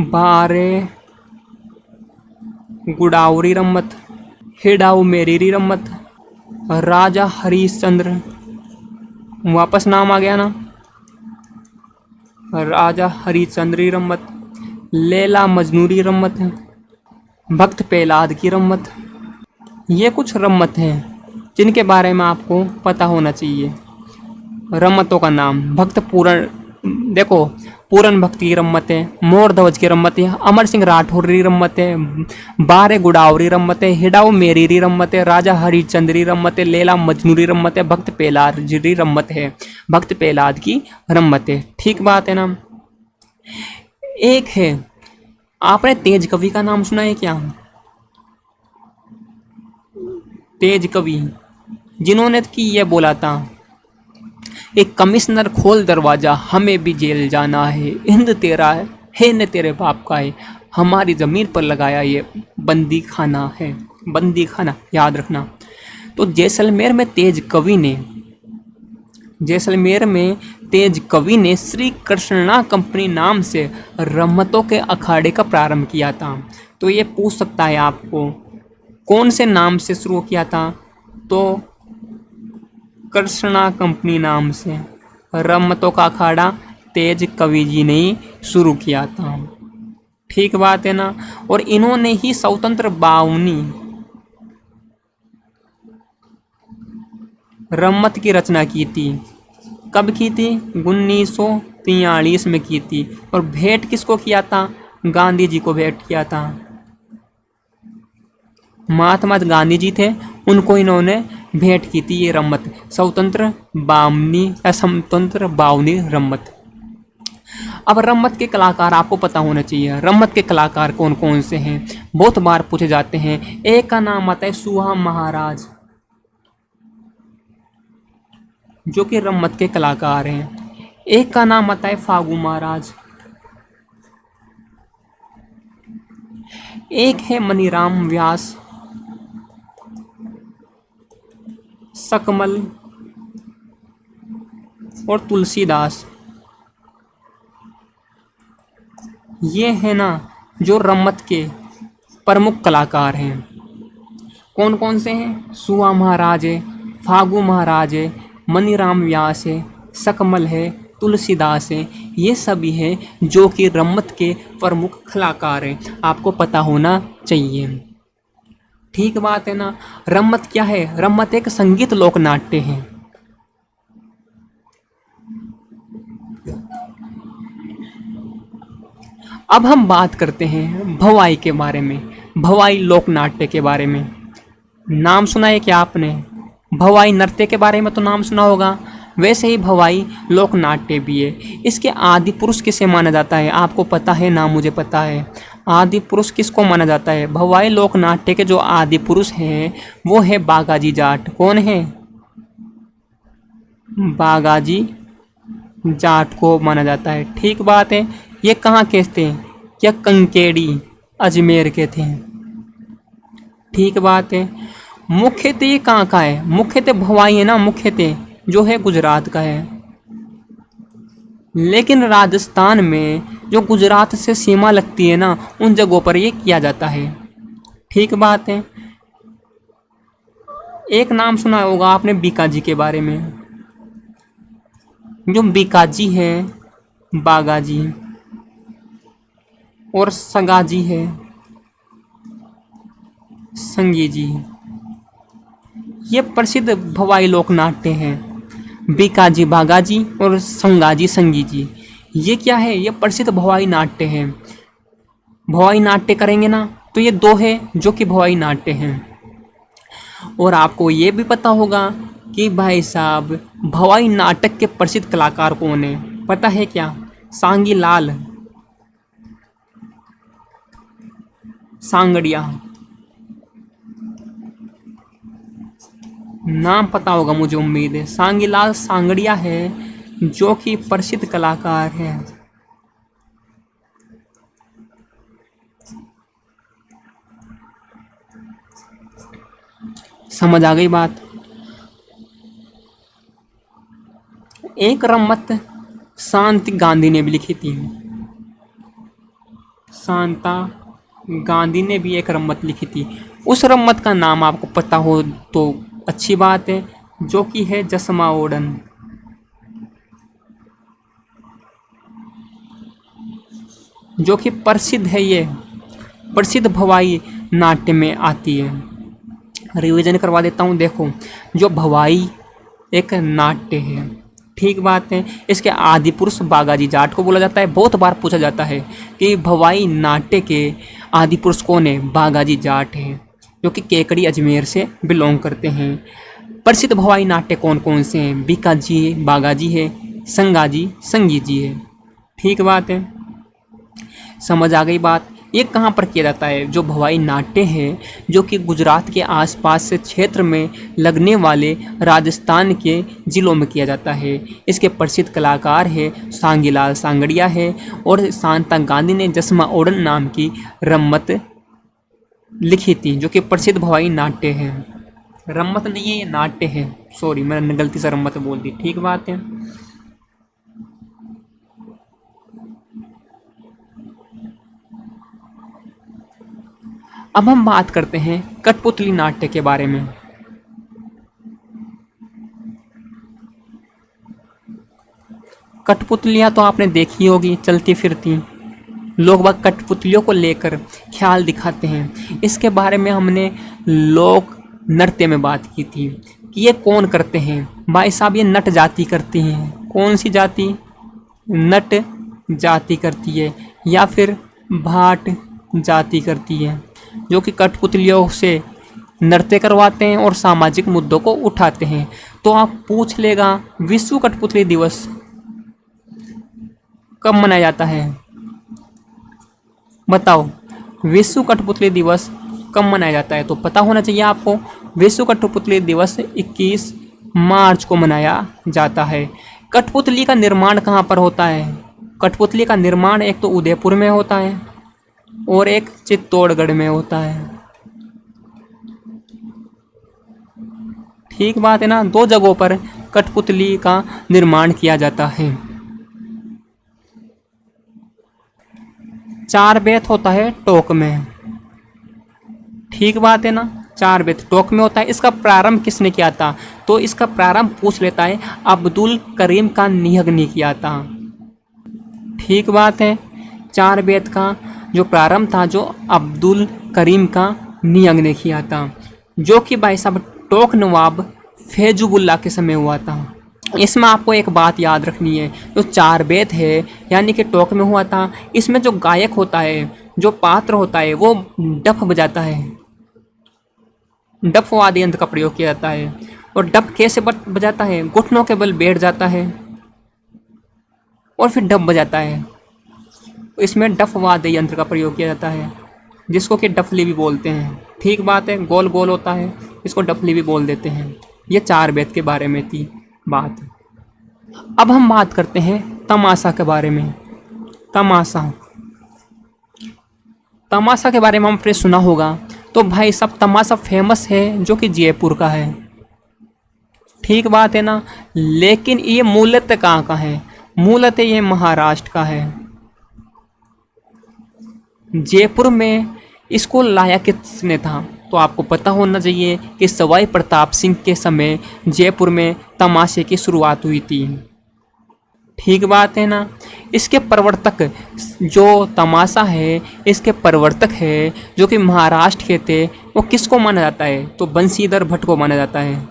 बारे गुडावरी रम्मत, हिडाऊ मेरीरी रम्मत, राजा हरिश्चंद्र, वापस नाम आ गया ना, राजा हरिश्चंद्री रम्मत, लैला मजनूरी रम्मत है, भक्त प्रहलाद की रम्मत। ये कुछ रम्मत हैं जिनके बारे में आपको पता होना चाहिए। रम्मतों का नाम: भक्त पूरण, देखो पूरन भक्त की रम्मत है, मोर ध्वज की रम्मत है, अमर सिंह राठौरी रम्मत है, बारे गुडावरी रम्मत है, हिडाऊ मेरीरी रम्मत है, राजा हरिश्चंद्री रम्मत है, लैला मजनूरी रम्मत है, भक्त प्रहलाद जी रम्मत है, भक्त प्रहलाद की रम्मत है। ठीक बात है ना। एक है, आपने तेज कवि का नाम सुना है क्या? तेज कवि, जिन्होंने कि ये बोला था, एक कमिश्नर खोल दरवाजा हमें भी जेल जाना है, हिंद तेरा है न तेरे बाप का है, हमारी ज़मीन पर लगाया ये बंदी खाना है, बंदी खाना याद रखना। तो जैसलमेर में तेज कवि ने श्री कृष्णा कंपनी नाम से रम्मतों के अखाड़े का प्रारंभ किया था। तो ये पूछ सकता है आपको, कौन से नाम से शुरू किया था? तो कृष्णा कंपनी नाम से रम्मतों का अखाड़ा तेज कवि जी ने ही शुरू किया था। ठीक बात है ना। और इन्होंने ही स्वतंत्र बावनी रम्मत की रचना की थी। कब की थी? 1943 में की थी। और भेंट किसको किया था? गांधी जी को भेंट किया था। महात्मा गांधी जी थे, उनको इन्होंने भेंट की थी ये रम्मत, स्वतंत्र बावनी रम्मत। अब रम्मत के कलाकार आपको पता होना चाहिए। रम्मत के कलाकार कौन कौन से हैं, बहुत बार पूछे जाते हैं। एक का नाम आता है सुहा महाराज, जो कि रम्मत के कलाकार हैं। एक का नाम आता है फागू महाराज। एक है मनीराम व्यास, सकमल और तुलसीदास। ये है ना जो रम्मत के प्रमुख कलाकार हैं। कौन कौन से हैं? सुहा महाराज है, फागू महाराज है, मनीराम व्यास है, सकमल है, तुलसीदास है। ये सभी हैं जो कि रम्मत के प्रमुख कलाकार हैं, आपको पता होना चाहिए। ठीक बात है ना। रम्मत क्या है? रम्मत एक संगीत लोक नाट्य है। अब हम बात करते हैं भवाई के बारे में, भवाई लोक नाट्य के बारे में। नाम सुना है क्या आपने? भवाई नृत्य के बारे में तो नाम सुना होगा, वैसे ही भवाई लोक नाट्य भी है। इसके आदि पुरुष किसे माना जाता है? आपको पता है ना? मुझे पता है। आदि पुरुष किसको माना जाता है? भवाई लोक नाट्य के जो आदि पुरुष हैं वो है बागाजी जाट। कौन है? बागाजी जाट को माना जाता है। ठीक बात है। ये कहाँ के थे? क्या कंकेड़ी अजमेर के थे। ठीक बात है। मुख्यतः ये कहाँ का है? मुख्यतः भवाई है ना, मुख्यतः जो है गुजरात का है। लेकिन राजस्थान में जो गुजरात से सीमा लगती है ना, उन जगहों पर ये किया जाता है। ठीक बात है। एक नाम सुना होगा आपने बीकाजी के बारे में। जो बीकाजी है, बागाजी और सगाजी है, संगी जी, ये प्रसिद्ध भवाई लोक नाट्य हैं। बीकाजी बागाजी और संगाजी संगी जी, ये क्या है? ये प्रसिद्ध भवाई नाट्य हैं। भवाई नाट्य करेंगे ना तो ये दो है जो कि भवाई नाट्य हैं। और आपको ये भी पता होगा कि भाई साहब भवाई नाटक के प्रसिद्ध कलाकार कौन है? पता है क्या? सांगी लाल सांगड़िया, नाम पता होगा मुझे उम्मीद है। सांगीलाल सांगड़िया है जो कि प्रसिद्ध कलाकार हैं। समझ आ गई बात? एक रम्मत शांति गांधी ने भी लिखी थी। शांता गांधी ने भी एक रम्मत लिखी थी। उस रम्मत का नाम आपको पता हो तो अच्छी बात है, जो कि है जसमा ओडन। जो कि प्रसिद्ध है, ये प्रसिद्ध भवाई नाट्य में आती है। रिवीजन करवा देता हूँ। देखो, जो भवाई एक नाट्य है, ठीक बात है। इसके आदि पुरुष बागाजी जाट को बोला जाता है। बहुत बार पूछा जाता है कि भवाई नाट्य के आदि पुरुष कौन है? बागाजी जाट है, जो कि केकड़ी अजमेर से बिलोंग करते हैं। प्रसिद्ध भवाई नाट्य कौन कौन से हैं? बीकाजी है, बागाजी है, संगाजी संगी जी है। ठीक बात है। समझ आ गई बात? ये कहाँ पर किया जाता है? जो भवाई नाट्य है जो कि गुजरात के आसपास से क्षेत्र में लगने वाले राजस्थान के ज़िलों में किया जाता है। इसके प्रसिद्ध कलाकार है सांगीलाल सांगड़िया है, और शांता गांधी ने जसमा ओडन नाम की रम्मत लिखी थी, जो कि प्रसिद्ध भवाई नाट्य है। रम्मत नहीं है, ये नाट्य है। सॉरी, मैंने गलती से रम्मत बोल दी। ठीक बात है। अब हम बात करते हैं कठपुतली नाट्य के बारे में। कठपुतलियाँ तो आपने देखी होगी चलती फिरती, लोग बाग कठपुतलियों को लेकर ख्याल दिखाते हैं। इसके बारे में हमने लोक नृत्य में बात की थी कि ये कौन करते हैं। भाई साहब, ये नट जाति करती हैं। कौन सी जाति? नट जाति करती है या फिर भाट जाति करती है, जो कि कठपुतलियों से नृत्य करवाते हैं और सामाजिक मुद्दों को उठाते हैं। तो आप पूछ लेगा विश्व कठपुतली दिवस कब मनाया जाता है? बताओ, विश्व कठपुतली दिवस कब मनाया जाता है? तो पता होना चाहिए आपको, विश्व कठपुतली दिवस 21 मार्च को मनाया जाता है। कठपुतली का निर्माण कहाँ पर होता है? कठपुतली का निर्माण एक तो उदयपुर में होता है और एक चित्तौड़गढ़ में होता है। ठीक बात है ना, 2 जगहों पर कठपुतली का निर्माण किया जाता है। 4 बेत होता है टोक में। ठीक बात है ना, 4 बेत टोक में होता है। इसका प्रारंभ किसने किया था? तो इसका प्रारंभ पूछ लेता है अब्दुल करीम का निहंग ने किया था। ठीक बात है, 4 बेत का जो प्रारंभ था, जो अब्दुल करीम का निहंग ने किया था, जो कि भाई साहब टोक नवाब फैजुबुल्ला के समय हुआ था। इसमें आपको एक बात याद रखनी है, जो 4 बेत है यानी कि टोक में हुआ था, इसमें जो गायक होता है, जो पात्र होता है, वो डफ बजाता है। डफ वाद्य यंत्र का प्रयोग किया जाता है। और डफ कैसे बजाता है? घुटनों के बल बैठ जाता है और फिर डफ बजाता है। इसमें डफ वाद्य यंत्र का प्रयोग किया जाता है, जिसको कि डफली भी बोलते हैं। ठीक बात है, गोल गोल होता है, इसको डफली भी बोल देते हैं। ये 4 बेत के बारे में थी बात। अब हम बात करते हैं तमाशा के बारे में। तमाशा के बारे में हमने सुना होगा। तो भाई साहब तमाशा फेमस है जो कि जयपुर का है। ठीक बात है ना, लेकिन ये मूलतः कहाँ का है? मूलतः ये महाराष्ट्र का है। जयपुर में इसको लाया किसने था? तो आपको पता होना चाहिए कि सवाई प्रताप सिंह के समय जयपुर में तमाशे की शुरुआत हुई थी। ठीक बात है ना, इसके प्रवर्तक जो तमाशा है, इसके प्रवर्तक है जो कि महाराष्ट्र के थे, वो किसको माना जाता है? तो बंशीधर भट्ट को माना जाता है।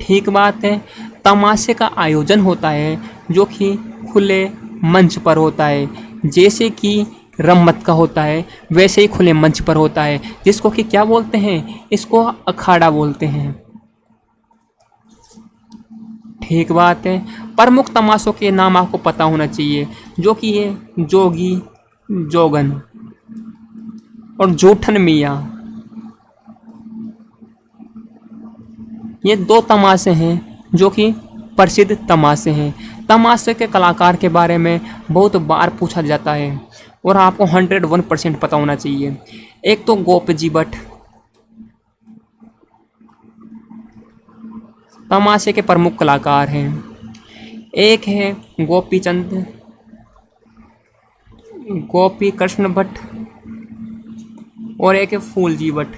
ठीक बात है, तमाशे का आयोजन होता है जो कि खुले मंच पर होता है, जैसे कि रम्मत का होता है वैसे ही खुले मंच पर होता है, जिसको कि क्या बोलते हैं? इसको अखाड़ा बोलते हैं। ठीक बात है, प्रमुख तमाशों के नाम आपको पता होना चाहिए, जो कि ये जोगी जोगन और जूठन मियाँ, ये 2 तमाशे हैं जो कि प्रसिद्ध तमाशे हैं। तमाशे के कलाकार के बारे में बहुत बार पूछा जाता है और आपको 101% पता होना चाहिए। एक तो गोपजी भट्ट तमाशे के प्रमुख कलाकार हैं, एक है गोपी कृष्ण भट्ट और एक है फूलजी भट्ट।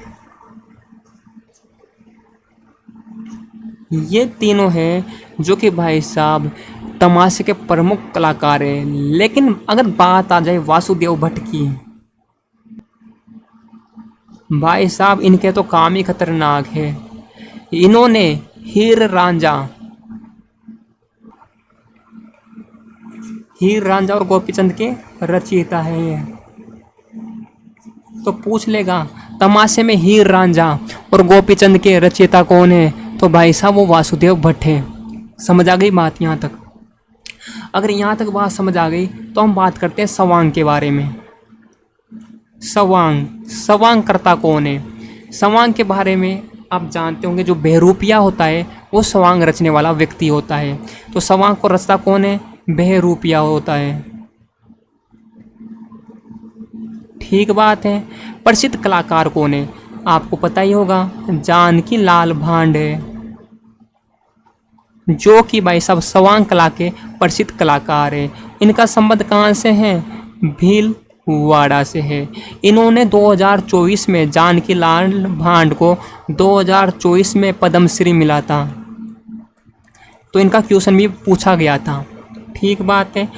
ये तीनों हैं जो कि भाई साहब तमाशे के प्रमुख कलाकार हैं। लेकिन अगर बात आ जाए वासुदेव भट्ट की, भाई साहब इनके तो काम ही खतरनाक है। इन्होंने हीर रांझा और गोपीचंद के रचयिता है ये। तो पूछ लेगा तमाशे में हीर रांझा और गोपीचंद के रचयिता कौन है? तो भाई साहब वो वासुदेव भट्ट है। समझ आ गई बात यहाँ तक? अगर यहाँ तक बात समझ आ गई तो हम बात करते हैं सवांग के बारे में। सवांग करता कौन है? सवांग के बारे में आप जानते होंगे, जो बहरूपिया होता है वो सवांग रचने वाला व्यक्ति होता है। तो सवांग को रचता कौन है? बहरूपिया होता है। ठीक बात है। प्रसिद्ध कलाकार कौन है? आपको पता ही होगा, जानकी लाल भांड है, जो कि भाई साहब सवांग कला के प्रसिद्ध कलाकार हैं। इनका संबंध कहाँ से है? भीलवाड़ा से है। इन्होंने 2024 में जानकी लाल भांड को 2024 में पद्मश्री मिला था। तो इनका क्वेश्चन भी पूछा गया था। ठीक बात है।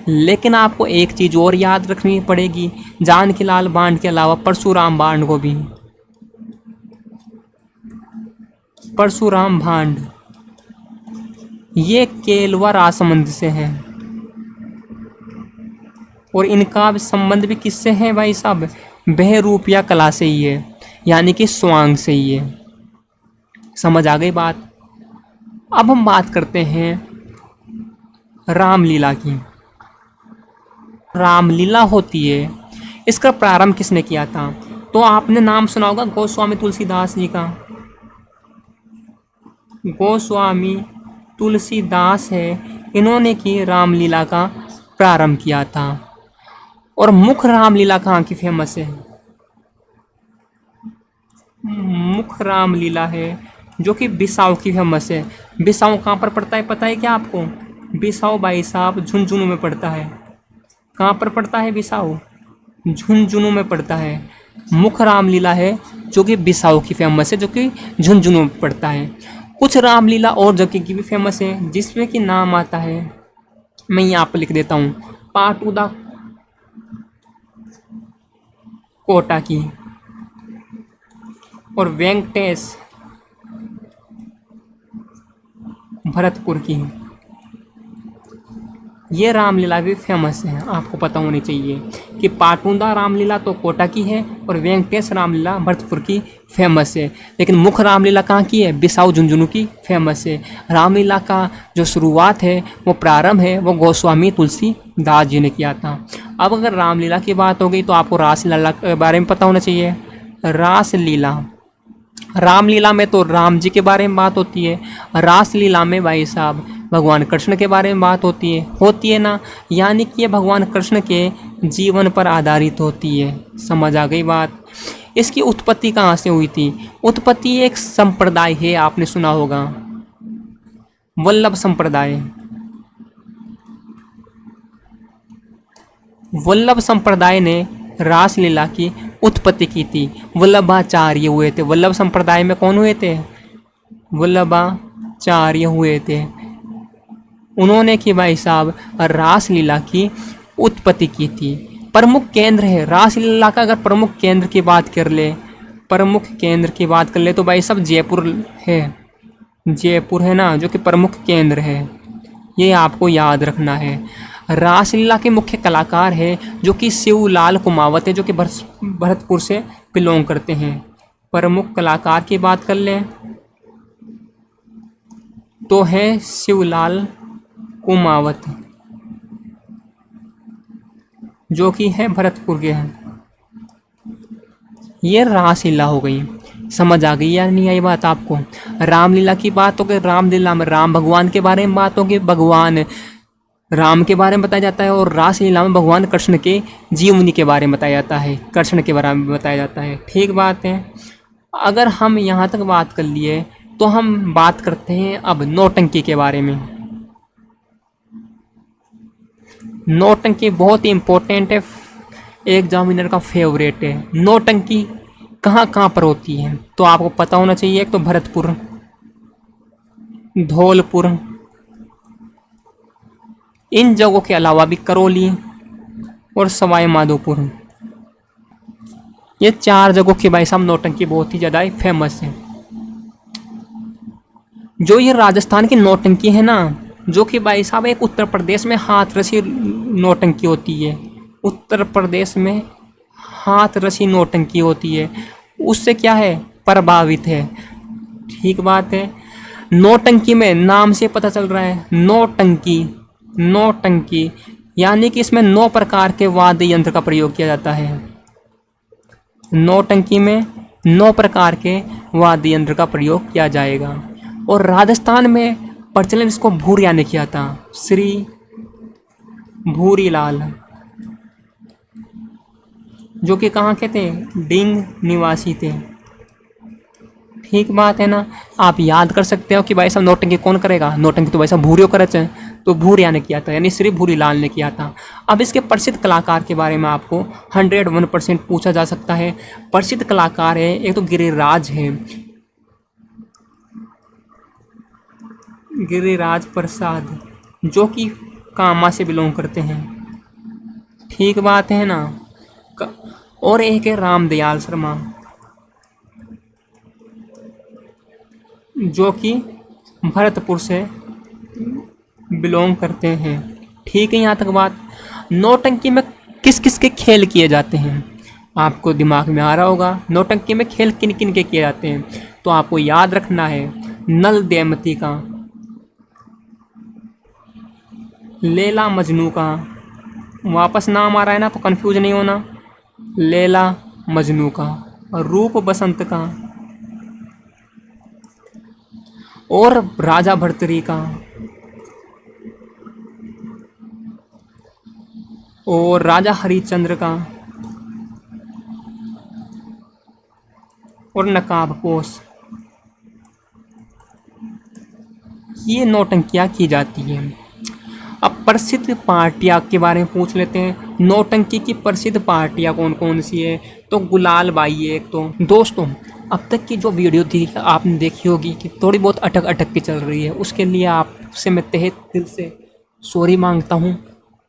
लेकिन आपको एक चीज़ और याद रखनी पड़ेगी, जानकी लाल भांड के अलावा परशुराम भांड को भी। परशुराम भांड ये केलवा राजसमंद से हैं और इनका संबंध भी किससे है भाई साहब? बहरूपिया कला से ही है, यानी कि स्वांग से ही है। समझ आ गई बात? अब हम बात करते हैं रामलीला की। रामलीला होती है, इसका प्रारंभ किसने किया था? तो आपने नाम सुना होगा गोस्वामी तुलसीदास जी का। गोस्वामी तुलसीदास है, इन्होंने की रामलीला का प्रारंभ किया था। और मुख्य रामलीला कहाँ की फेमस है? मुख्य रामलीला है जो कि बिसाऊ की फेमस है। बिसाऊ कहाँ पर पड़ता है पता है क्या आपको? बिसाऊ भाई साहब झुंझुनू में पड़ता है। कहाँ पर पड़ता है बिसाऊ? झुंझुनू में पड़ता है। मुख्य रामलीला है जो कि बिसाऊ की फेमस है, जो कि झुंझुनू में पड़ता है। कुछ रामलीला और जगह की भी फेमस है जिसमें कि नाम आता है, मैं यहाँ पर लिख देता हूँ, पाटुदा कोटा की और वेंकटेश भरतपुर की। ये रामलीला भी फेमस है, आपको पता होनी चाहिए कि पाटुदा रामलीला तो कोटा की है और वेंकटेश रामलीला भरतपुर की फेमस है। लेकिन मुख्य रामलीला कहाँ की है? बिसाऊ झुंझुनू की फेमस है। रामलीला का जो शुरुआत है, वो प्रारंभ है, वो गोस्वामी तुलसीदास जी ने किया था। अब अगर रामलीला की बात हो गई तो आपको रासलीला के बारे में पता होना चाहिए। रासलीला, रामलीला में तो राम जी के बारे में बात होती है, रासलीला में भाई साहब भगवान कृष्ण के बारे में बात होती है ना, यानी कि ये भगवान कृष्ण के जीवन पर आधारित होती है। समझ आ गई बात? इसकी उत्पत्ति कहाँ से हुई थी? उत्पत्ति एक संप्रदाय है, आपने सुना होगा, वल्लभ संप्रदाय। वल्लभ संप्रदाय ने रासलीला की उत्पत्ति की थी। वल्लभाचार्य हुए थे। वल्लभ संप्रदाय में कौन हुए थे? वल्लभाचार्य हुए थे। उन्होंने कि भाई साहब रासलीला की उत्पत्ति की थी। प्रमुख केंद्र है रासलीला का। अगर प्रमुख केंद्र की बात कर ले, प्रमुख केंद्र की बात कर ले तो भाई साहब जयपुर है। जयपुर है ना, जो कि प्रमुख केंद्र है, ये आपको याद रखना है। रासलीला के मुख्य कलाकार है जो कि शिवलाल कुमावत है, जो कि भरतपुर से बिलोंग करते हैं। प्रमुख कलाकार की बात कर लें तो है शिवलाल कुमावत, जो कि है भरतपुर के हैं। ये रासलीला हो गई। समझ आ गई या नहीं आई बात आपको? रामलीला की बात हो गई, रामलीला में राम भगवान के बारे में बात होगी, भगवान राम के बारे में बताया जाता है। और रासलीला में भगवान कृष्ण के जीवनी के बारे में बताया जाता है, कृष्ण के बारे में बताया जाता है। ठीक बात है। अगर हम यहाँ तक बात कर लिए तो हम बात करते हैं अब नौटंकी के बारे में। नौटंकी बहुत ही इम्पोर्टेंट है, एग्जामिनर का फेवरेट है। नौटंकी कहाँ कहाँ पर होती है तो आपको पता होना चाहिए। एक तो भरतपुर, धौलपुर, इन जगहों के अलावा भी करौली और सवाई माधोपुर, ये 4 जगहों की भाई साहब नौटंकी बहुत ही ज़्यादा फेमस है। जो ये राजस्थान की नौटंकी है ना, जो कि भाई साहब एक उत्तर प्रदेश में हाथरसी नौटंकी होती है। उत्तर प्रदेश में हाथरसी नौटंकी होती है, उससे क्या है, प्रभावित है। ठीक बात है। नौटंकी में नाम से पता चल रहा है, नौटंकी, नौटंकी यानी कि इसमें 9 प्रकार के वाद्य यंत्र का प्रयोग किया जाता है। नौटंकी में 9 प्रकार के वाद्य यंत्र का प्रयोग किया जाएगा। और राजस्थान में प्रचलन इसको भूरिया ने किया था, श्री भूरीलाल, जो कि कहाँ के थे, डिंग निवासी थे। ठीक बात है ना। आप याद कर सकते हो कि भाई साहब नौटंकी कौन करेगा, नौटंकी तो भाई साहब भूरियो करे थे, तो भूरिया ने किया था, यानी श्री भूरीलाल ने किया था। अब इसके प्रसिद्ध कलाकार के बारे में आपको 101% पूछा जा सकता है। प्रसिद्ध कलाकार है, एक तो गिरिराज है, गिरिराज प्रसाद, जो कि कामा से बिलोंग करते हैं। ठीक बात है ना। और एक है रामदयाल शर्मा, जो कि भरतपुर से बिलोंग करते हैं। ठीक है, यहाँ तक बात। नौटंकी में किस किस के खेल किए जाते हैं आपको दिमाग में आ रहा होगा। नौटंकी में खेल किन किन के किए जाते हैं, तो आपको याद रखना है नल दमयंती का, लैला मजनू का, वापस नाम आ रहा है ना तो कंफ्यूज नहीं होना, लैला मजनू का, रूप बसंत का, और राजा भर्तरी का, और राजा हरिश्चंद्र का, और नकाबपोश। ये नौटंकियाँ की जाती हैं। अब प्रसिद्ध पार्टियाँ के बारे में पूछ लेते हैं। नौटंकी की प्रसिद्ध पार्टियाँ कौन कौन सी है, तो गुलाल बाई है एक। तो दोस्तों, अब तक की जो वीडियो थी आपने देखी होगी कि थोड़ी बहुत अटक अटक के चल रही है, उसके लिए आपसे मैं तहे दिल से सॉरी मांगता हूँ।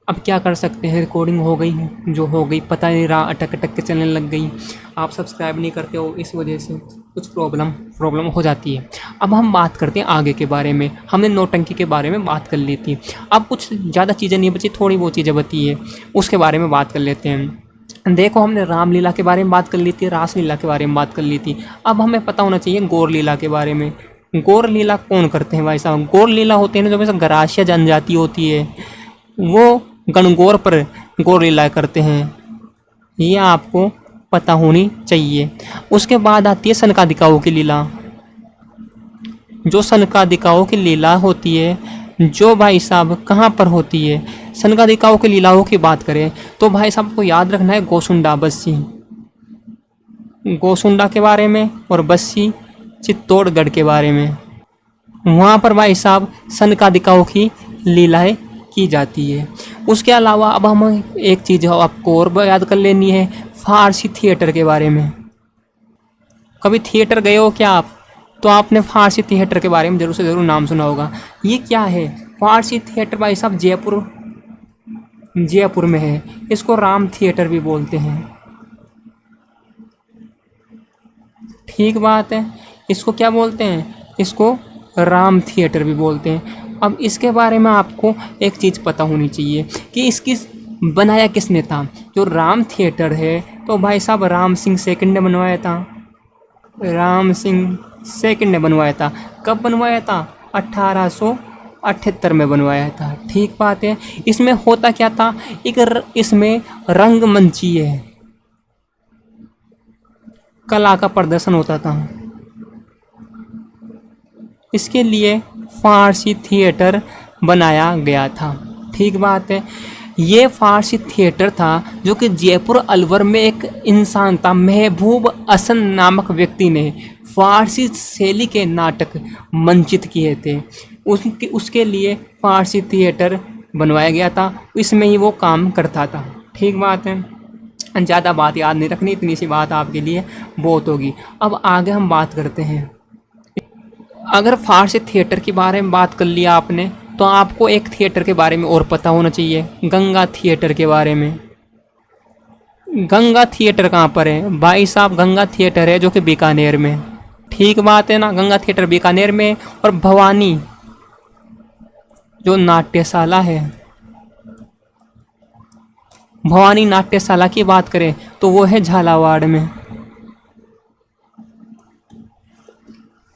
अब क्या कर सकते हैं, रिकॉर्डिंग हो गई जो हो गई, पता नहीं रहा, अटक अटक के चलने लग गई। आप सब्सक्राइब नहीं करते हो, इस वजह से कुछ प्रॉब्लम हो जाती है। अब हम बात करते हैं आगे के बारे में। हमने नौटंकी के बारे में बात कर ली थी, अब कुछ ज़्यादा चीज़ें नहीं बची, थोड़ी बहुत चीज़ें बची है, उसके बारे में बात कर लेते हैं। देखो, हमने रामलीला के बारे में बात कर ली थी, रासलीला के बारे में बात कर ली थी। अब हमें पता होना चाहिए गौर लीला के बारे में। गौर लीला कौन करते हैं भाई साहब? गौर लीला होते हैं ना, जो वैसे गरासिया जनजाति होती है, वो गणगौर पर गौर लीला करते हैं। ये आपको पता होनी चाहिए। उसके बाद आती है सनकादिकाओं की लीला। जो सनकादिकाओं की लीला होती है, जो भाई साहब कहाँ पर होती है, सनकादिकाओं की लीलाओं की बात करें तो भाई साहब को याद रखना है गोसुंडा बस्सी, गोसुंडा के बारे में, और बस्सी चित्तौड़गढ़ के बारे में। वहाँ पर भाई साहब सनकादिकाओं की लीलाएं की जाती है। उसके अलावा अब हम एक चीज़ आपको और याद कर लेनी है, फारसी थिएटर के बारे में। कभी थिएटर गए हो क्या आप? तो आपने फारसी थिएटर के बारे में जरूर से ज़रूर नाम सुना होगा। ये क्या है? फारसी थिएटर भाई साहब जयपुर में है। इसको राम थिएटर भी बोलते हैं। ठीक बात है, इसको क्या बोलते हैं? इसको राम थिएटर भी बोलते हैं। अब इसके बारे में आपको एक चीज़ पता होनी चाहिए कि इसकी बनाया किसने था। जो राम थिएटर है तो भाई साहब राम सिंह सेकंड ने बनवाया था। राम सिंह सेकंड ने बनवाया था। कब बनवाया था? 1878 में बनवाया था। ठीक बात है। इसमें होता क्या था, इसमें रंगमंची है, कला का प्रदर्शन होता था। इसके लिए फारसी थिएटर बनाया गया था। ठीक बात है। ये फारसी थिएटर था जो कि जयपुर अलवर में एक इंसान था, महबूब हसन नामक व्यक्ति ने फारसी शैली के नाटक मंचित किए थे। उसके लिए फारसी थिएटर बनवाया गया था, इसमें ही वो काम करता था। ठीक बात है। ज़्यादा बात याद नहीं रखनी, इतनी सी बात आपके लिए बहुत होगी। अब आगे हम बात करते हैं। अगर फारसी थिएटर के बारे में बात कर लिया आपने, तो आपको एक थिएटर के बारे में और पता होना चाहिए, गंगा थिएटर के बारे में। गंगा थिएटर कहाँ पर है भाई साहब? गंगा थिएटर है जो कि बीकानेर में। ठीक बात है ना, गंगा थिएटर बीकानेर में। और भवानी जो नाट्यशाला है, भवानी नाट्यशाला की बात करें तो वो है झालावाड़ में।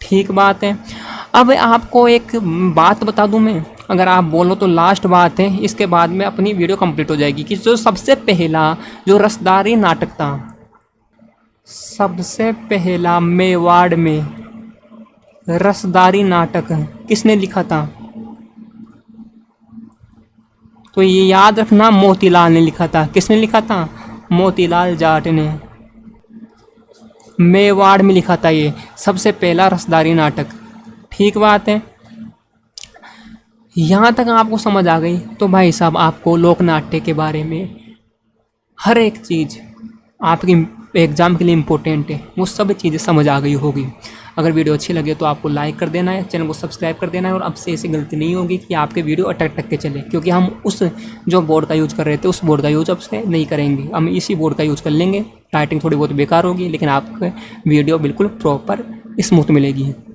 ठीक बात है। अब आपको एक बात बता दूं मैं, अगर आप बोलो तो लास्ट बात है, इसके बाद में अपनी वीडियो कंप्लीट हो जाएगी, कि जो सबसे पहला जो रसदारी नाटक था, सबसे पहला मेवाड़ में रसदारी नाटक किसने लिखा था? तो ये याद रखना, मोतीलाल ने लिखा था। किसने लिखा था? मोतीलाल जाट ने। मेवाड़ में लिखा था ये सबसे पहला रसदारी नाटक। ठीक बात है। यहाँ तक आपको समझ आ गई तो भाई साहब आपको लोक नाट्य के बारे में हर एक चीज़ आपकी एग्ज़ाम के लिए इम्पोर्टेंट है, वो सब चीज़ें समझ आ गई होगी। अगर वीडियो अच्छी लगे तो आपको लाइक कर देना है, चैनल को सब्सक्राइब कर देना है। और अब से ऐसी गलती नहीं होगी कि आपके वीडियो अटक अटक के चले, क्योंकि हम उस जो बोर्ड का यूज कर रहे थे उस बोर्ड का यूज अब से नहीं करेंगे, हम इसी बोर्ड का यूज़ कर लेंगे। टाइपिंग थोड़ी बहुत बेकार होगी, लेकिन आपको वीडियो बिल्कुल प्रॉपर स्मूथ मिलेगी।